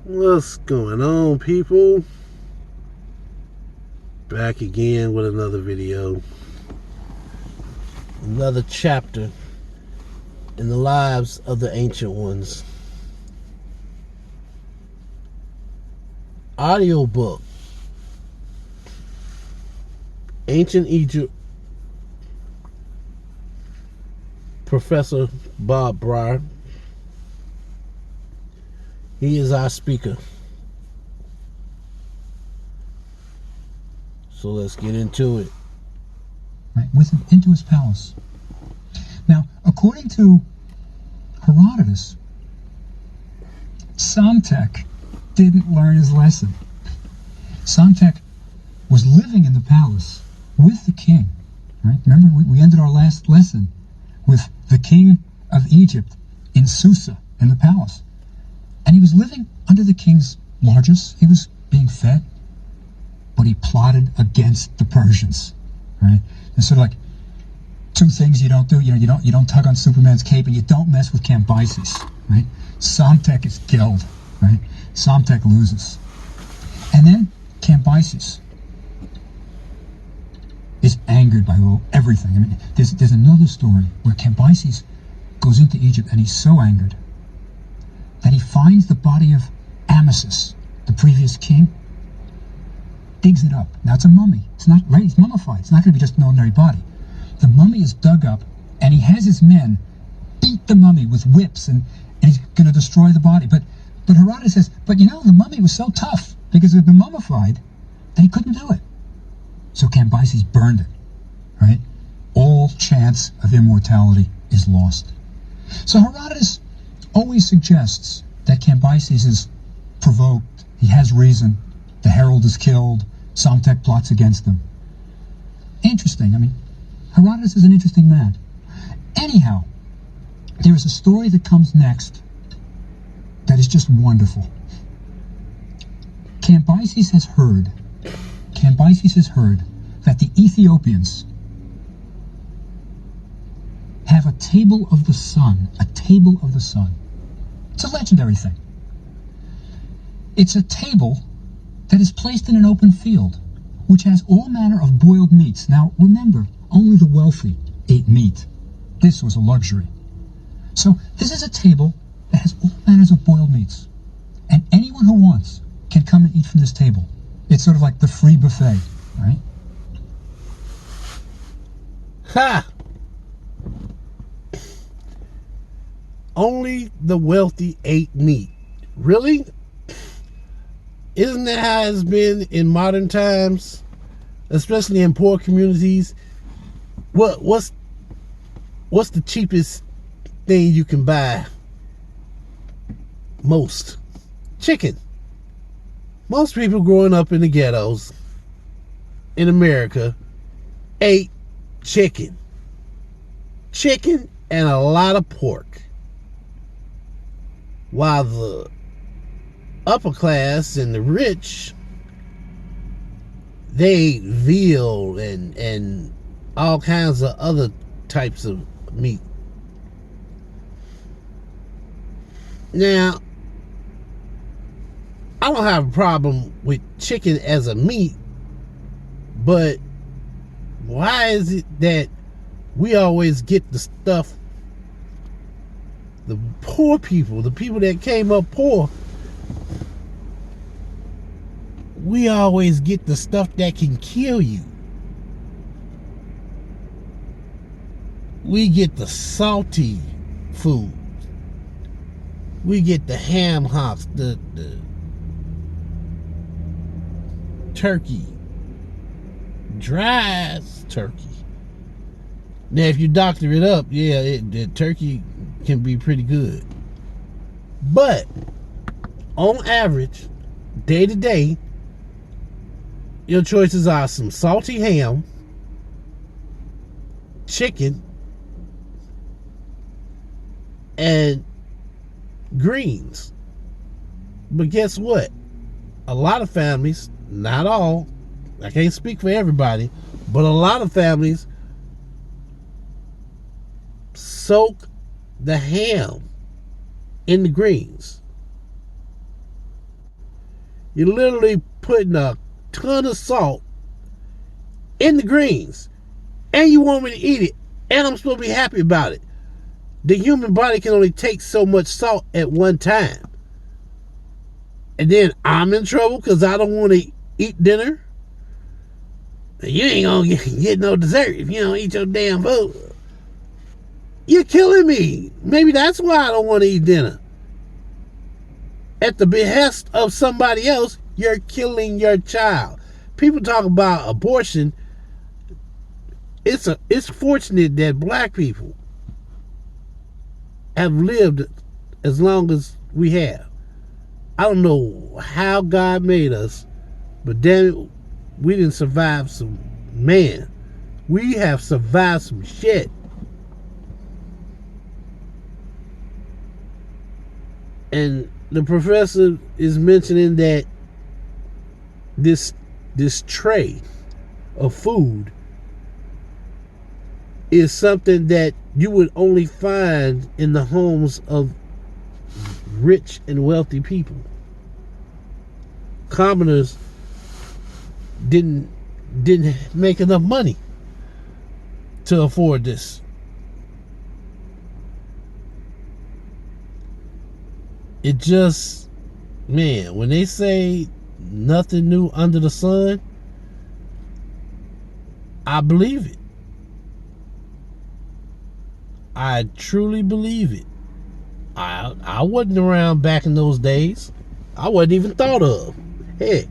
What's going on, people? Back again with another video. Another chapter in the lives of the ancient ones. Audiobook. Ancient Egypt. Professor Bob Breyer. He is our speaker. So let's get into it. Right, with him into his palace. Now, according to Herodotus, Psamtik didn't learn his lesson. Psamtik was living in the palace with the king. Right? Remember, we ended our last lesson with the king of Egypt in Susa, in the palace. And he was living under the king's largesse. He was being fed, but he plotted against the Persians. Right? It's sort of like two things you don't do. You don't tug on Superman's cape, and you don't mess with Cambyses. Right? Psamtik is killed. Right? Psamtik loses, and then Cambyses is angered by everything. I mean, there's another story where Cambyses goes into Egypt, and he's so angered that he finds the body of Amasis, the previous king, digs it up. Now it's a mummy. It's not right. It's mummified. It's not going to be just an ordinary body. The mummy is dug up, and he has his men beat the mummy with whips, and he's going to destroy the body. But Herodotus says, but the mummy was so tough because it had been mummified that he couldn't do it. So Cambyses burned it. Right? All chance of immortality is lost. So Herodotus always suggests that Cambyses is provoked. He has reason. The herald is killed. Psamtik plots against him. Interesting. I mean, Herodotus is an interesting man. Anyhow, there is a story that comes next that is just wonderful. Cambyses has heard that the Ethiopians have a table of the sun. A table of the sun. It's a legendary thing. It's a table that is placed in an open field, which has all manner of boiled meats. Now, remember, only the wealthy ate meat. This was a luxury. So, this is a table that has all manners of boiled meats. And anyone who wants can come and eat from this table. It's sort of like the free buffet, right? Ha! Only the wealthy ate meat. Really? Isn't that how it's been in modern times? Especially in poor communities? What's the cheapest thing you can buy? Most. Chicken. Most people growing up in the ghettos in America ate chicken. Chicken and a lot of pork. While the upper class and the rich, they ate veal and all kinds of other types of meat. Now, I don't have a problem with chicken as a meat, but why is it that we always get the stuff, the poor people, the people that came up poor, we always get the stuff that can kill you? We get the salty food. We get the ham hocks, the turkey, dry turkey. Now, if you doctor it up, the turkey can be pretty good. But on average, day to day, your choices are some salty ham, chicken, and greens. But guess what? A lot of families, not all, I can't speak for everybody, but a lot of families soak the ham in the greens. You're literally putting a ton of salt in the greens, and you want me to eat it, and I'm supposed to be happy about it. The human body can only take so much salt at one time. And then I'm in trouble because I don't want to eat dinner. You ain't gonna get no dessert if you don't eat your damn food. You're killing me. Maybe that's why I don't want to eat dinner. At the behest of somebody else, you're killing your child. People talk about abortion. It's fortunate that black people have lived as long as we have. I don't know how God made us, but damn it, we didn't survive some, man, we have survived some shit. And the professor is mentioning that this tray of food is something that you would only find in the homes of rich and wealthy people. Commoners didn't make enough money to afford this. It just, man, when they say nothing new under the sun, I believe it. I truly believe it. I wasn't around back in those days. I wasn't even thought of. Hey,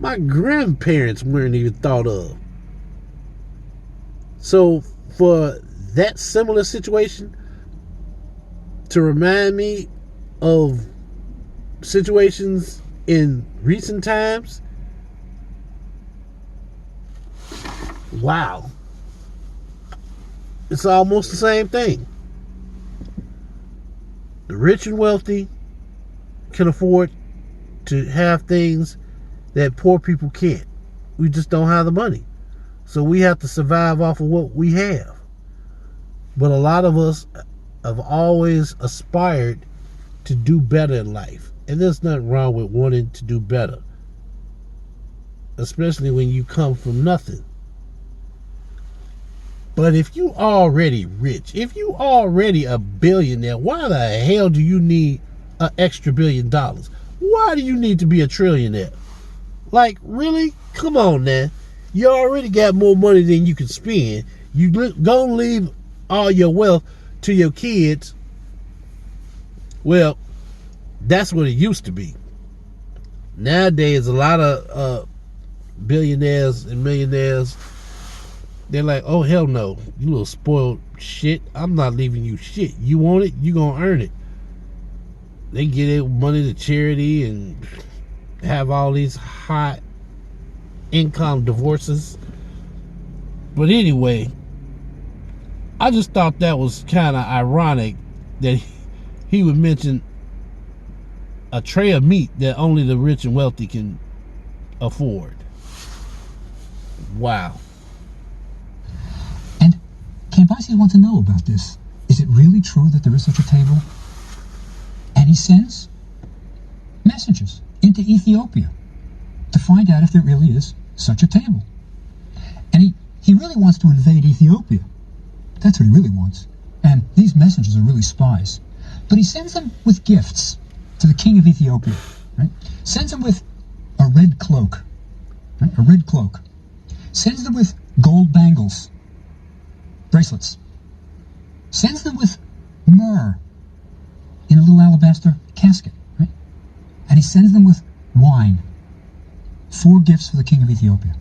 my grandparents weren't even thought of. So for that similar situation to remind me of situations in recent times, wow. It's almost the same thing. The rich and wealthy can afford to have things that poor people can't. We just don't have the money. So we have to survive off of what we have. But a lot of us have always aspired to do better in life. And there's nothing wrong with wanting to do better. Especially when you come from nothing. But if you already rich, if you already a billionaire, why the hell do you need an extra $1 billion? Why do you need to be a trillionaire? Like, really? Come on now. You already got more money than you can spend. You gonna leave all your wealth to your kids. Well, that's what it used to be. Nowadays, a lot of billionaires and millionaires, they're like, oh, hell no. You little spoiled shit. I'm not leaving you shit. You want it, you gonna earn it. They give money to charity and have all these high income divorces. But anyway, I just thought that was kind of ironic that he would mention a tray of meat that only the rich and wealthy can afford. Wow. And Cambyses wants to know about this. Is it really true that there is such a table? And he sends messengers into Ethiopia to find out if there really is such a table. And he really wants to invade Ethiopia. That's what he really wants. And these messengers are really spies. But he sends them with gifts to the king of Ethiopia. Right? Sends them with a red cloak. Right? A red cloak. Sends them with gold bangles, bracelets. Sends them with myrrh in a little alabaster casket. Right? And he sends them with wine. 4 gifts for the king of Ethiopia.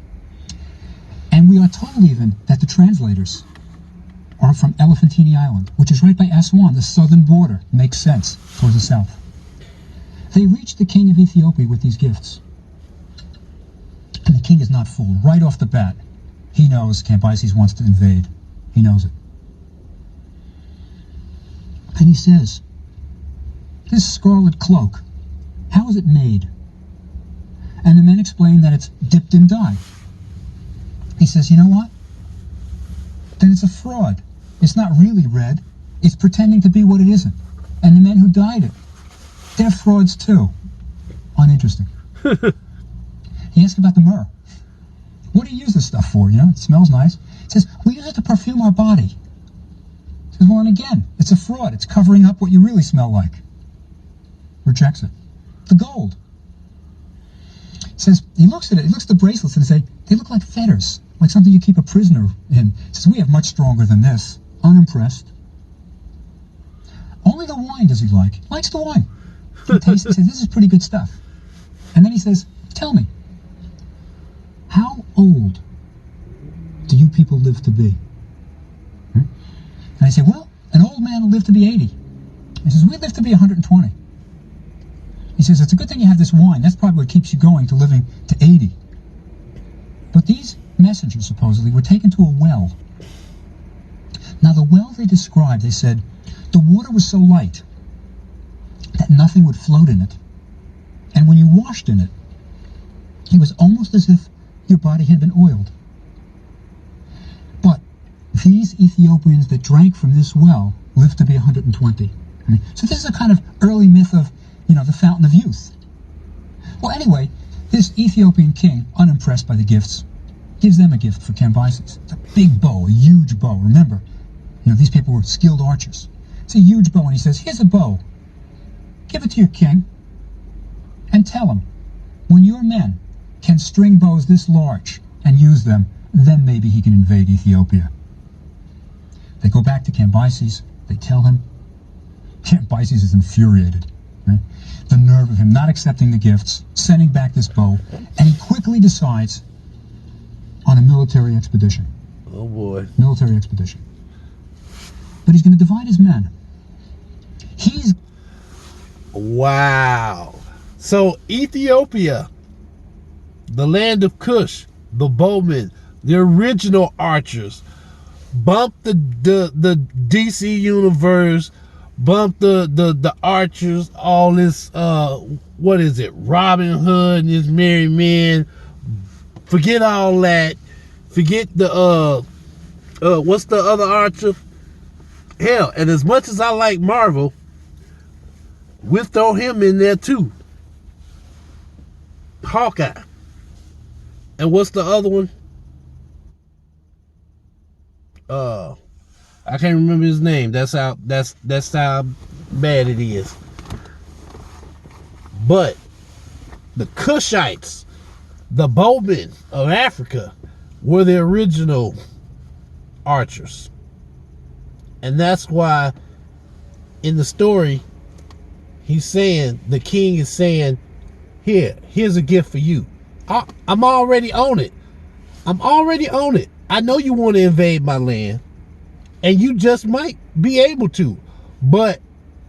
And we are told even that the translators are from Elephantine Island, which is right by Aswan, the southern border. Makes sense towards the south. They reach the king of Ethiopia with these gifts. And the king is not fooled. Right off the bat, he knows Cambyses wants to invade. He knows it. And he says, this scarlet cloak, how is it made? And the men explain that it's dipped in dye. He says, you know what? Then it's a fraud. It's not really red. It's pretending to be what it isn't. And the men who dyed it, they're frauds too. Uninteresting. He asked about the myrrh. What do you use this stuff for? You know, it smells nice. He says, we use it to perfume our body. He says, well, and again, it's a fraud. It's covering up what you really smell like. Rejects it. The gold. He says, he looks at it, he looks at the bracelets and say, they look like fetters, like something you keep a prisoner in. He says, we have much stronger than this. Unimpressed. Only the wine does he like. He likes the wine. He tastes it and says, this is pretty good stuff. And then he says, tell me, how old do you people live to be? And I say, well, an old man will live to be 80. He says, we live to be 120. He says, it's a good thing you have this wine. That's probably what keeps you going to living to 80. But these messengers, supposedly, were taken to a well. Now, the well they described, they said, the water was so light that nothing would float in it. And when you washed in it, it was almost as if your body had been oiled. But these Ethiopians that drank from this well lived to be 120. I mean, so this is a kind of early myth of, you know, the fountain of youth. Well, anyway, this Ethiopian king, unimpressed by the gifts, gives them a gift for Cambyses. It's a big bow, a huge bow. Remember, you know, these people were skilled archers. It's a huge bow, and he says, here's a bow. Give it to your king, and tell him, when your men can string bows this large and use them, then maybe he can invade Ethiopia. They go back to Cambyses. They tell him. Cambyses is infuriated. Right? The nerve of him not accepting the gifts, sending back this bow, and he quickly decides on a military expedition. Oh boy. Military expedition. But he's going to divide his men. Wow. So Ethiopia, the land of Cush, the bowmen, the original archers, bumped the DC universe, bumped the archers, all this what is it, Robin Hood and his merry men. Forget all that. Forget the what's the other archer? Hell, and as much as I like Marvel, we'll throw him in there too. Hawkeye. And what's the other one? I can't remember his name. That's how bad it is. But the Cushites, the Bowmen of Africa, were the original archers. And that's why in the story he's saying, the king is saying, here's a gift for you. I'm already on it. I'm already on it. I know you want to invade my land, and you just might be able to, but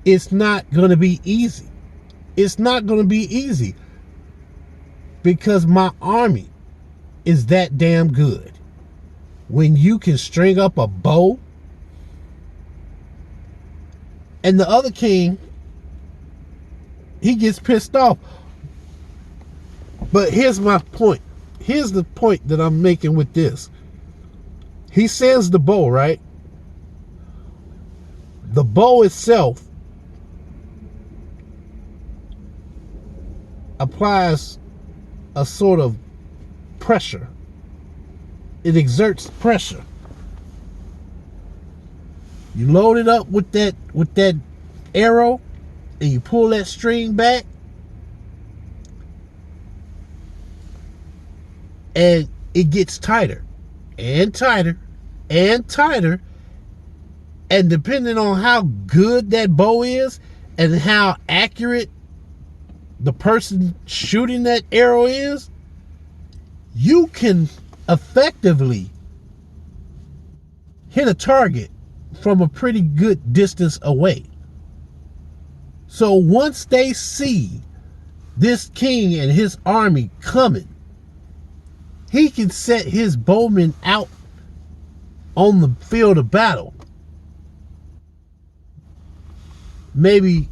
it's not going to be easy. It's not going to be easy because my army is that damn good. When you can string up a bow, and the other king, he gets pissed off. But here's my point. Here's the point that I'm making with this. He sends the bow, right? The bow itself applies a sort of pressure. It exerts pressure. You load it up with that arrow, and you pull that string back, and it gets tighter and tighter and tighter, and depending on how good that bow is and how accurate the person shooting that arrow is, you can effectively hit a target from a pretty good distance away. So once they see this king and his army coming, he can set his bowmen out on the field of battle, maybe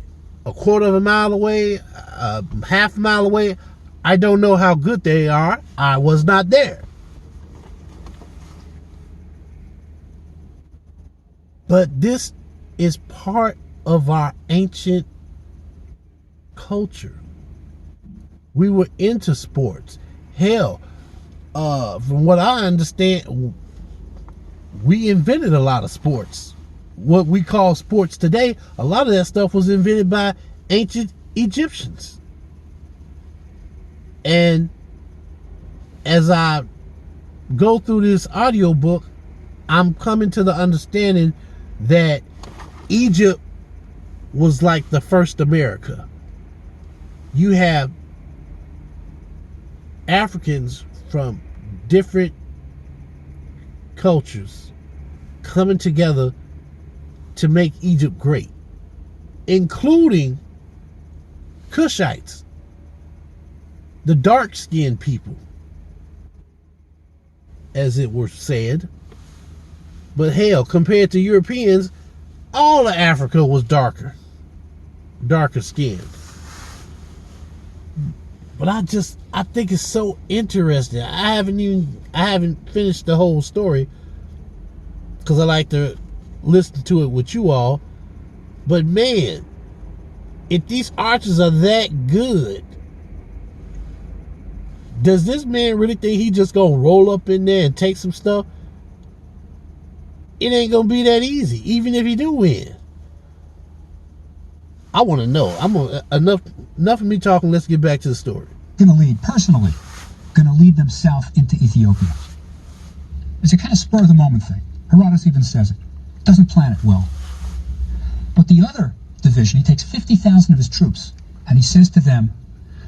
a quarter of a mile away, half a mile away. I don't know how good they are. I was not there. But this is part of our ancient culture. We were into sports. Hell, from what I understand, we invented a lot of sports. What we call sports today, a lot of that stuff was invented by ancient Egyptians. And as I go through this audiobook, I'm coming to the understanding that Egypt was like the first America. You have Africans from different cultures coming together to make Egypt great, including Cushites, the dark-skinned people, as it were said. But hell, compared to Europeans, all of Africa was darker skinned. But I think it's so interesting. I haven't finished the whole story because I like to listen to it with you all. But man, if these archers are that good, does this man really think he just gonna roll up in there and take some stuff? It ain't gonna be that easy, even if he do win. I want to know. Enough of me talking. Let's get back to the story. Going to lead personally. Going to lead them south into Ethiopia. It's a kind of spur of the moment thing. Herodotus even says it. Doesn't plan it well. But the other division, he takes 50,000 of his troops, and he says to them,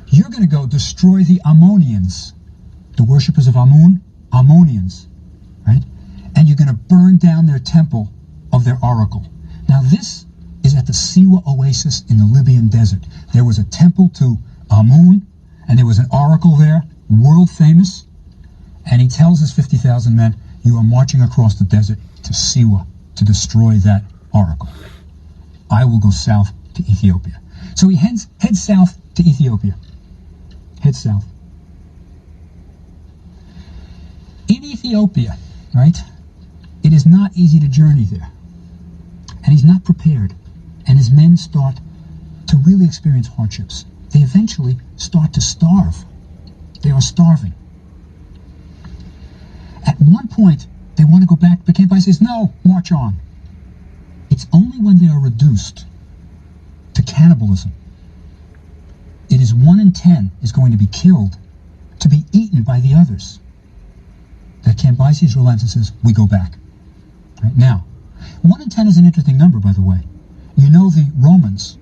"You're going to go destroy the Ammonians, the worshippers of Amun, Ammonians, right? And you're going to burn down their temple of their oracle." Now this is at the Siwa oasis in the Libyan desert. There was a temple to Amun, and there was an oracle there, world famous. And he tells his 50,000 men, "You are marching across the desert to Siwa to destroy that oracle. I will go south to Ethiopia." So he heads south to Ethiopia. Head south. In Ethiopia, right, it is not easy to journey there. And he's not prepared. And his men start to really experience hardships. They eventually start to starve. They are starving. At one point, they want to go back, but Campai says, "No, march on." It's only when they are reduced to cannibalism. It is 1 in 10 is going to be killed, to be eaten by the others, that Cambyses relents and says, "We go back." Right? Now, 1 in 10 is an interesting number, by the way. You know, the Romans,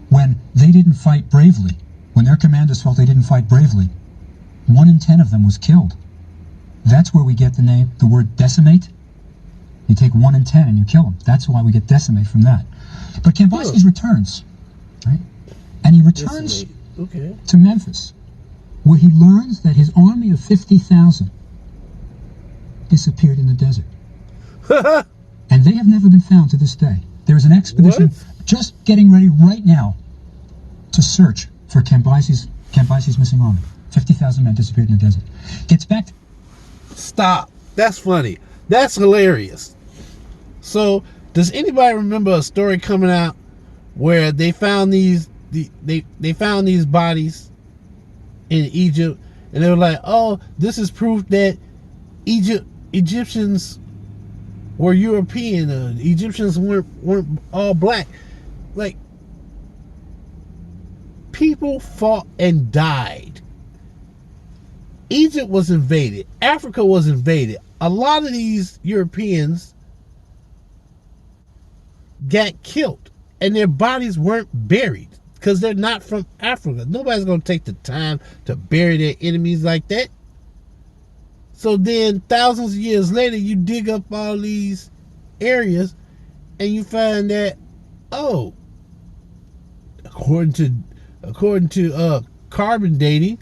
when they didn't fight bravely, when their commanders felt they didn't fight bravely, 1 in 10 of them was killed. That's where we get the name, the word decimate. You take 1 in 10 and you kill them. That's why we get decimate from that. But Cambyses returns, right? And he returns to Memphis, where he learns that his army of 50,000 disappeared in the desert. And they have never been found to this day. There is an expedition just getting ready right now to search for Cambyses' missing army. 50,000 men disappeared in the desert. Gets back. Stop. That's funny. That's hilarious. So, does anybody remember a story coming out where they found these they found these bodies in Egypt, and they were like, "Oh, this is proof that Egyptians were European. Egyptians weren't all black." Like, people fought and died. Egypt was invaded. Africa was invaded. A lot of these Europeans got killed, and their bodies weren't buried because they're not from Africa. Nobody's going to take the time to bury their enemies like that. So then, thousands of years later, you dig up all these areas, and you find that, oh, according to carbon dating,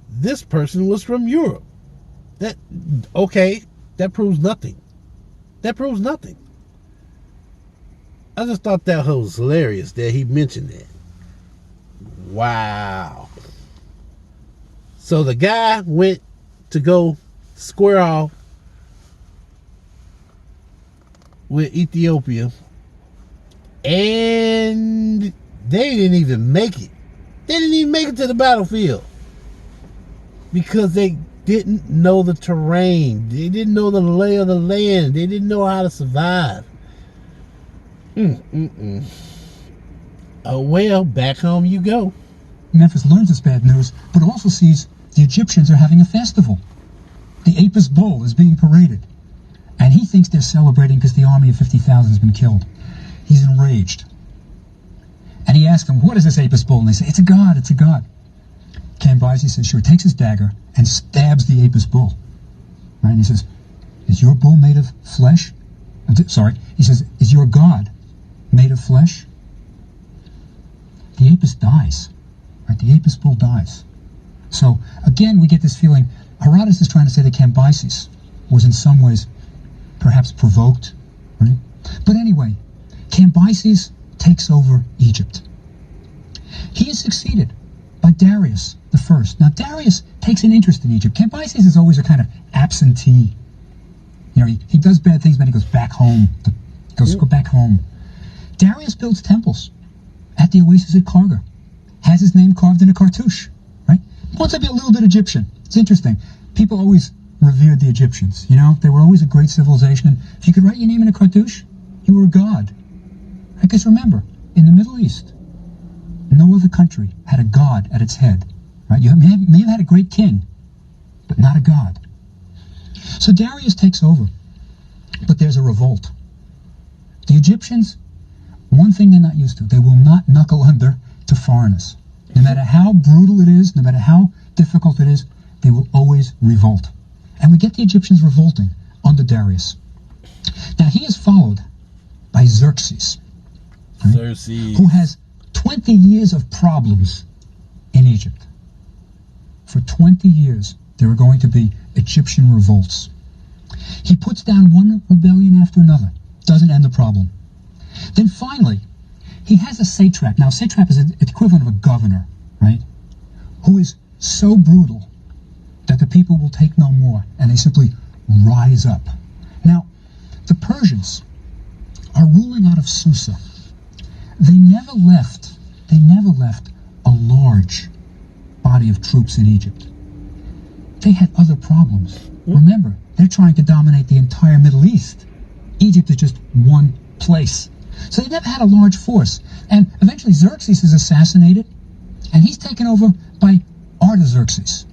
this person was from Europe. That proves nothing. That proves nothing. I just thought that was hilarious that he mentioned that. Wow. So the guy went to go square off with Ethiopia, and they didn't even make it. They didn't even make it to the battlefield because they didn't know the terrain. They didn't know the lay of the land. They didn't know how to survive. Oh, well, back home you go. Memphis learns this bad news, but also sees the Egyptians are having a festival. The Apis bull is being paraded. And he thinks they're celebrating because the army of 50,000 has been killed. He's enraged. And he asks them, what is this Apis bull? And they say, it's a god, it's a god. Cambyses says, sure, takes his dagger and stabs the Apis bull. Right? And he says, is your bull made of flesh? Sorry. He says, is your god made of flesh? The Apis dies. Right? The Apis bull dies. So, again, we get this feeling, Herodotus is trying to say that Cambyses was in some ways perhaps provoked. Right? But anyway, Cambyses takes over Egypt. He is succeeded by Darius the First. Now, Darius takes an interest in Egypt. Cambyses is always a kind of absentee. You know, he does bad things, but he goes back home. Go back home. Darius builds temples at the oasis at Karga. Has his name carved in a cartouche, right? Wants to be a little bit Egyptian. It's interesting. People always revered the Egyptians, you know? They were always a great civilization, and if you could write your name in a cartouche, you were a god. I guess remember, in the Middle East, no other country had a god at its head, right? You may have had a great king, but not a god. So Darius takes over, but there's a revolt. The Egyptians, one thing they're not used to, they will not knuckle under to foreigners. No matter how brutal it is, no matter how difficult it is, they will always revolt. And we get the Egyptians revolting under Darius. Now he is followed by Xerxes, right? Xerxes, who has 20 years of problems in Egypt. For 20 years, there are going to be Egyptian revolts. He puts down one rebellion after another. Doesn't end the problem. Then finally, he has a satrap. Now, a satrap is the equivalent of a governor, right? Who is so brutal that the people will take no more, and they simply rise up. Now, the Persians are ruling out of Susa. They never left a large body of troops in Egypt. They had other problems. Remember, they're trying to dominate the entire Middle East. Egypt is just one place. So they never had a large force. And eventually Xerxes is assassinated, and he's taken over by Artaxerxes.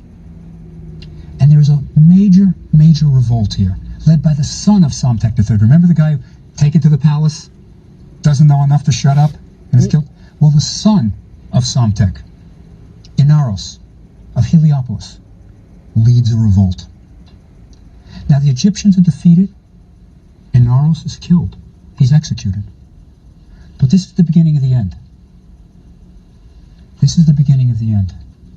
And there's a major revolt here, led by the son of Psamtik III. Remember the guy who taken to the palace, doesn't know enough to shut up, and is killed? Well, the son of Psamtik, Inaros of Heliopolis, leads a revolt. Now the Egyptians are defeated. Inaros is killed. He's executed. But this is the beginning of the end. This is the beginning of the end.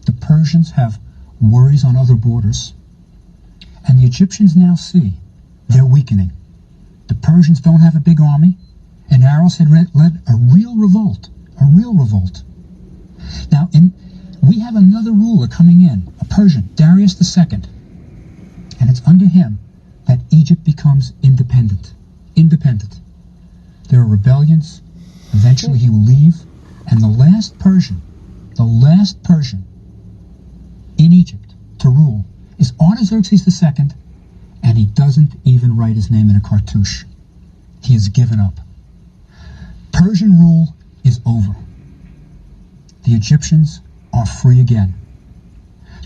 The Persians have worries on other borders, and the Egyptians now see they're weakening. The Persians don't have a big army, and Inaros had led a real revolt. A real revolt. Now, we have another ruler coming in, a Persian, Darius II. And it's under him that Egypt becomes independent. Independent. There are rebellions. Eventually he will leave. And the last Persian in Egypt to rule is Artaxerxes II. And he doesn't even write his name in a cartouche. He has given up. Persian rule is over. The Egyptians are free again.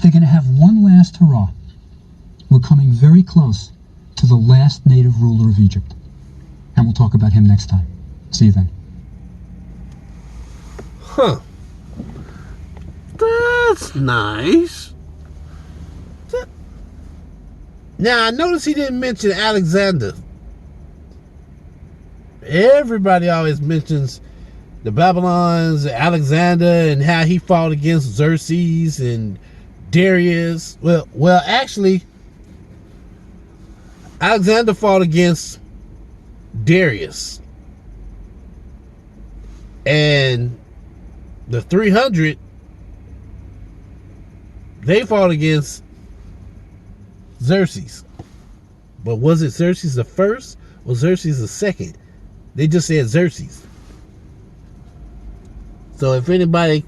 They're going to have one last hurrah. We're coming very close to the last native ruler of Egypt. And we'll talk about him next time. See you then. Huh. That's nice. Now, I noticed he didn't mention Alexander. Everybody always mentions the Babylons, Alexander, and how he fought against Xerxes and Darius. Well, actually, Alexander fought against Darius. And the 300, they fought against Xerxes. But was it Xerxes the first or Xerxes the second? They just said Xerxes. So if anybody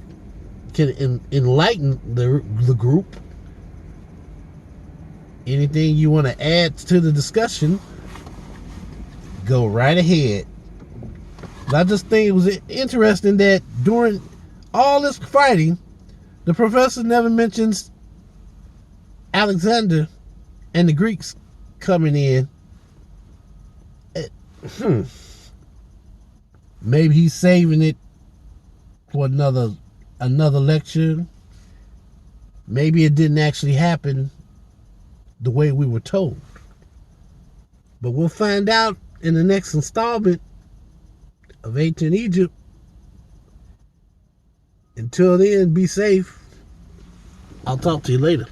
can enlighten the group. Anything you want to add to the discussion, go right ahead. But I just think it was interesting that during all this fighting, the professor never mentions Alexander and the Greeks coming in. Maybe he's saving it for another lecture. Maybe it didn't actually happen the way we were told. But we'll find out in the next installment of Ancient Egypt. Until then, be safe. I'll talk to you later.